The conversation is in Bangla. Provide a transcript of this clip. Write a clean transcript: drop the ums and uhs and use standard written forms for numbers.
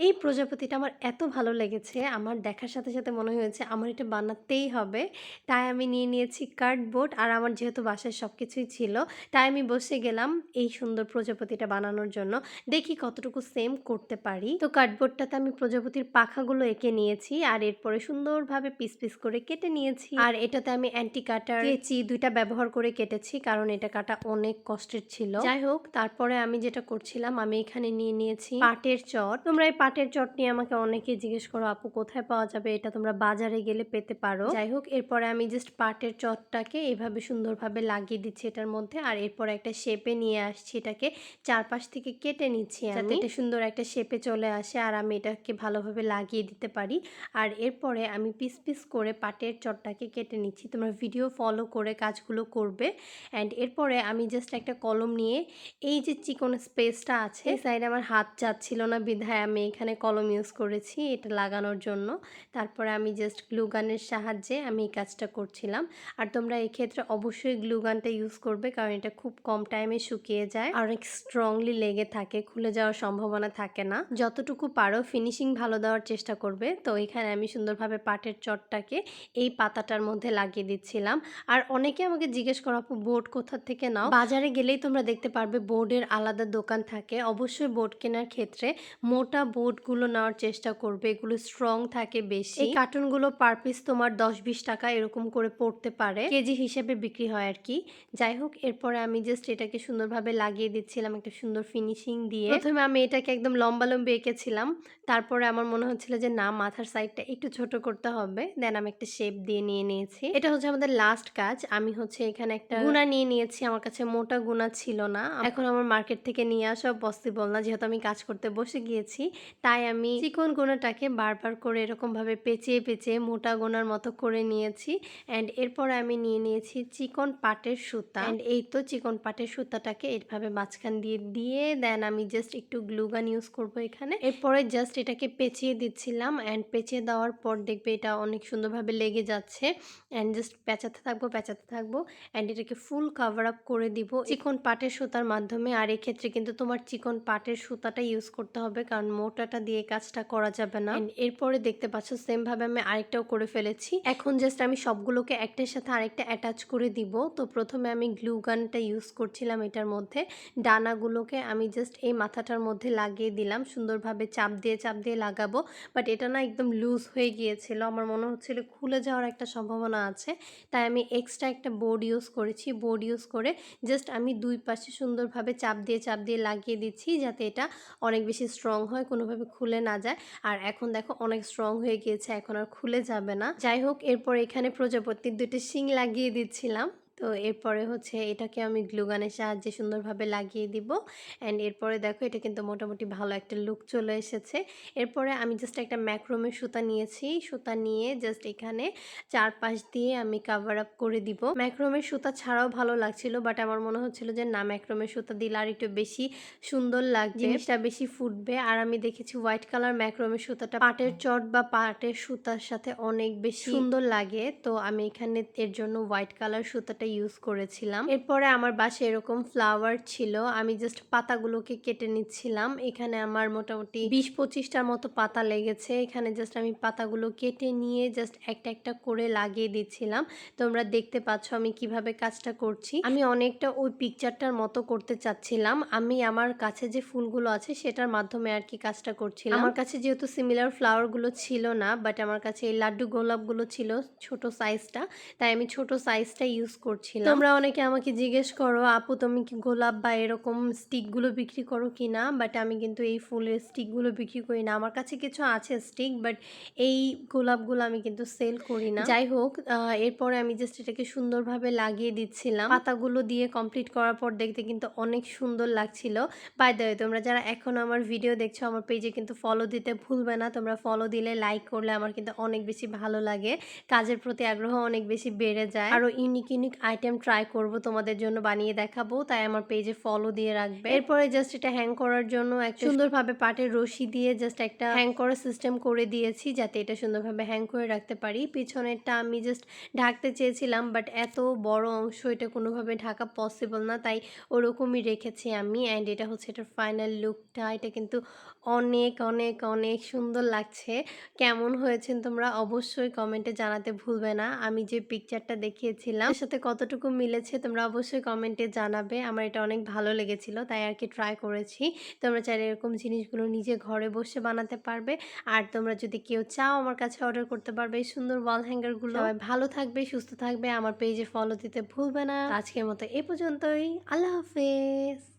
এই প্রজাপতিটা আমার এত ভালো লেগেছে, আমার দেখার সাথে, সাথে মনে হয়েছে আমার এটা বানাতেই হবে। তাই আমি নিয়ে নিয়েছি কার্ডবোর্ড আর আমার যেহেতু বাসায় সবকিছুই ছিল, তাই আমি বসে গেলাম এই সুন্দর প্রজাপতিটা বানানোর জন্য। দেখি কতটুকু সেম করতে পারি। তো কার্ডবোর্ডটাতে আমি প্রজাপতির পাখাগুলো এঁকে নিয়েছি আর এরপরে সুন্দরভাবে পিস, পিস করে কেটে নিয়েছি। আর এটাতে আমি অ্যান্টি কাটার, কেচি ২ টা ব্যবহার করে কেটেছি কারণ এটা কাটা অনেক কষ্টের ছিল। যাই হোক, তারপরে আমি যেটা করছিলাম, আমি এখানে নিয়ে নিয়েছি পাটের চট। তোমরা এই পাটের চট নিয়ে আমাকে অনেকেই জিজ্ঞেস করো, আপু কোথায় পাওয়া যাবে? এটা তোমরা বাজারে গেলে পেতে পারো। যাই হোক, এরপরে আমি জাস্ট পাটের চটটাকে এভাবে সুন্দরভাবে লাগিয়ে দিচ্ছি এটার মধ্যে। আর এরপর একটা শেপে নিয়ে আসছি এটাকে, চারপাশ থেকে কেটে নিচ্ছি যাতে এটা সুন্দর একটা শেপে চলে আসে আর আমি এটাকে ভালোভাবে লাগিয়ে দিতে পারি। আর এরপরে আমি পিস পিস করে পাটের চটটাকে কেটে নিচ্ছি। তোমরা ভিডিও ফলো করে কাজগুলো করবে। অ্যান্ড এরপরে আমি জাস্ট একটা কলম নিয়ে এই যে চিকন স্পেসটা আছে এই সাইডে আমার হাত যাচ্ছিল না বিধায় আমি এখানে কলম ইউজ করেছি এটা লাগানোর জন্য। তারপরে আমি জাস্ট গ্লু গানের সাহায্যে আমি এই কাজটা করছিলাম। আর তোমরা এই ক্ষেত্রে অবশ্যই গ্লু গানটা ইউজ করবে কারণ এটা খুব কম টাইমে শুকিয়ে যায় আর অনেক স্ট্রংলি লেগে থাকে, খুলে যাওয়ার সম্ভাবনা থাকে না। যতটুকু পারো ফিনিশিং ভালো দেওয়ার চেষ্টা করবে। তো এখানে আমি সুন্দরভাবে পাটের চটটাকে এই পাতাটার মধ্যে লাগিয়ে দিচ্ছিলাম। আর অনেকে আমাকে জিজ্ঞেস করো, আপু বোর্ড কোথা থেকে নাও? বাজারে গেলেই তোমরা দেখতে পারবে বোর্ডের আলাদা দোকান থাকে। অবশ্যই বোর্ড কেনার ক্ষেত্রে মোটা বোর্ডগুলো নেওয়ার চেষ্টা করবে, এগুলো স্ট্রং থাকে বেশি। এই কার্টুনগুলো পার পিস তোমার 10-20 টাকা এরকম করে পড়তে পারে, কেজি হিসেবে বিক্রি হয় আর কি। যাই হোক, এরপরে আমি জাস্ট এটাকে সুন্দরভাবে লাগিয়ে দিচ্ছিলাম একটা সুন্দর ফিনিশিং দিয়ে। প্রথমে আমি এটাকে একদম লম্বা লম্বি এঁকেছিলাম, তারপরে আমার মনে হচ্ছিল যে না, মাথার সাইডটা একটু ছোট করতে হবে। দেন আমি একটা শেপ দিয়ে নিয়ে নিয়েছি। এটা হচ্ছে আমাদের লাস্ট কাজ। আমি হচ্ছে এখানে একটা গুণা নিয়ে নিয়েছি, আমার কাছে মোটা গুণা ছিল না, এখন আমার মার্কেট থেকে নিয়ে আসা পসিবল না যেহেতু আমি কাজ করতে বসে গিয়েছি। তাই আমি চিকন গুণাটাকে বারবার করে এরকম ভাবে পেঁচিয়ে পেঁচিয়ে মোটা গোনার মতো করে নিয়েছি। অ্যান্ড এরপরে আমি নিয়ে নিয়েছি চিকন পাটের সুতা। অ্যান্ড এই তো চিকন পাটের সুতাটাকে এইভাবে মাঝখান দিয়ে দিয়ে দেন আমি জাস্ট একটু গ্লুগান ইউজ করবো এখানে। এরপরে জাস্ট এটাকে পেঁচিয়ে দিচ্ছিলাম। অ্যান্ড পেঁচিয়ে দেওয়ার পর দেখবে এটা অনেক সুন্দরভাবে লেগে যাচ্ছে। অ্যান্ড জাস্ট পেঁচাতে থাকবো পেঁচাতে থাকবো অ্যান্ড এটাকে ফুল কাভার আপ করে দিব চিকন পাটের সুতার মাধ্যমে। আর এক্ষেত্রে কিন্তু তোমার চিকন পাটের সুতাটা ইউজ করতে হবে কারণ মোটাটা দিয়ে কাজটা করা যাবে না। এরপরে দেখতে পাচ্ছ সেম ভাবে আমি আরেকটাও করে ফেলেছি। এখন জাস্ট আমি সবগুলোকে একটার সাথে আরেকটা অ্যাটাচ করে দিব। তো প্রথমে আমি গ্লু গানটা ইউজ করছিলাম এটার মধ্যে, ডানাগুলোকে আমি জাস্ট এই মাথাটার মধ্যে লাগিয়ে দিলাম, সুন্দরভাবে চাপ দিয়ে লাগাবো। বাট এটা না একদম লুজ হয়ে গিয়েছিল, আমার মনে হচ্ছিল খুলে যাওয়ার একটা সম্ভাবনা আছে। তাই আমি এক্সট্রা একটা বোর্ড ইউজ করেছি, বোর্ড ইউজ করে জাস্ট আমি দুই পাশে সুন্দরভাবে চাপ দিয়ে লাগিয়ে দিচ্ছি যাতে এটা অনেক বেশি স্ট্রং হয়, কোনোভাবে খুলে না যায়। আর এখন দেখো অনেক স্ট্রং হয়ে গিয়েছে, এখন আর খুলে যাবে না। যাই হোক, এরপর এখানে প্রজাপতির 2টি শিং লাগিয়ে দিচ্ছিলাম। তো এরপরে হচ্ছে এটাকে আমি গ্লুগানের সাহায্যে সুন্দরভাবে লাগিয়ে দিব। অ্যান্ড এরপরে দেখো এটা কিন্তু মোটামুটি ভালো একটা লুক চলে এসেছে। এরপরে আমি জাস্ট একটা ম্যাক্রোমের সুতা নিয়েছি, সুতা নিয়ে জাস্ট এখানে চারপাশ দিয়ে আমি কাভার আপ করে দিব। ম্যাক্রোমের সুতা ছাড়াও ভালো লাগছিল, বাট আমার মনে হচ্ছিল যে না, ম্যাক্রোমের সুতা দিলে আর একটু বেশি সুন্দর লাগবে, জিনিসটা বেশি ফুটবে। আর আমি দেখেছি হোয়াইট কালার ম্যাক্রোমের সুতাটা পাটের চট বা পাটের সুতার সাথে অনেক বেশি সুন্দর লাগে। তো আমি এখানে এর জন্য হোয়াইট কালার সুতাটা ইউজ করেছিলাম। এরপরে আমার বাসায় এরকম ফ্লাওয়ার ছিল, আমি জাস্ট পাতাগুলোকে কেটে নিচ্ছিলাম। এখানে আমার মোটামুটি 20-25টার মতো পাতা লেগেছে। এখানে জাস্ট আমি পাতাগুলো কেটে নিয়ে জাস্ট একটা একটা করে লাগিয়ে দিচ্ছিলাম। তোমরা দেখতে পাচ্ছ আমি কিভাবে কাজটা করছি। আমি অনেকটা ওই পিকচারটার মতো করতে চাচ্ছিলাম। আমি আমার কাছে যে ফুলগুলো আছে সেটার মাধ্যমে আর কি কাজটা করছিলাম। আমার কাছে যেহেতু সিমিলার ফ্লাওয়ারগুলো ছিল না, বাট আমার কাছে এই লাড্ডু গোলাপগুলো ছিল ছোট সাইজটা, তাই আমি ছোট সাইজটা ইউজ করছিলাম। তোমরা অনেকে আমাকে জিজ্ঞেস করো, আপু তুমি কি গোলাপ বা এরকম স্টিকগুলো বিক্রি করো কি না? বাট আমি কিন্তু এই ফুলের স্টিকগুলো বিক্রি করি না। আমার কাছে কিছু আছে স্টিক, বাট এই গোলাপগুলো আমি কিন্তু সেল করি না। যাই হোক, এরপরে আমি জাস্ট এটাকে সুন্দরভাবে লাগিয়ে দিচ্ছিলাম। পাতাগুলো দিয়ে কমপ্লিট করার পর দেখতে কিন্তু অনেক সুন্দর লাগছিল। বাই দ্য ওয়ে, তোমরা যারা এখন আমার ভিডিও দেখছো আমার পেজে কিন্তু ফলো দিতে ভুলবে না। তোমরা ফলো দিলে, লাইক করলে আমার কিন্তু অনেক বেশি ভালো লাগে, কাজের প্রতি আগ্রহ অনেক বেশি বেড়ে যায়। আরো ইউনিক ইউনিক আইটেম ট্রাই করব, তোমাদের জন্য বানিয়ে দেখাবো, তাই আমার পেজে ফলো দিয়ে রাখবে। এরপরে জাস্ট এটা হ্যাং করার জন্য একটা সুন্দরভাবে পাটের রশি দিয়ে জাস্ট একটা হ্যাং করার সিস্টেম করে দিয়েছি যাতে এটা সুন্দরভাবে হ্যাং করে রাখতে পারি। পিছনেরটা আমি জাস্ট ঢাকতে চেয়েছিলাম, বাট এত বড় অংশ এটা কোনোভাবে ঢাকা পসিবল না, তাই ওরকমই রেখেছি আমি। অ্যান্ড এটা হচ্ছে এটার ফাইনাল লুকটা। এটা কিন্তু অনেক, অনেক, অনেক সুন্দর লাগছে। কেমন হয়েছেন তোমরা অবশ্যই কমেন্টে জানাতে ভুলবে না। আমি যে পিকচারটা দেখিয়েছিলাম এর সাথে কতটুকু মিলেছে তোমরা অবশ্যই কমেন্টে জানাবে। আমার এটা অনেক ভালো লেগেছিল তাই আর কি ট্রাই করেছি। তোমরা চাইলে এরকম জিনিসগুলো নিজে ঘরে বসে বানাতে পারবে। আর তোমরা যদি কেউ চাও আমার কাছে অর্ডার করতে পারবে এই সুন্দর ওয়াল হ্যাঙ্গারগুলো। সবাই ভালো থাকবে, সুস্থ থাকবে। আমার পেজে ফলো দিতে ভুলবে না। আজকের মতো এ পর্যন্তই। আল্লাহ হাফেজ।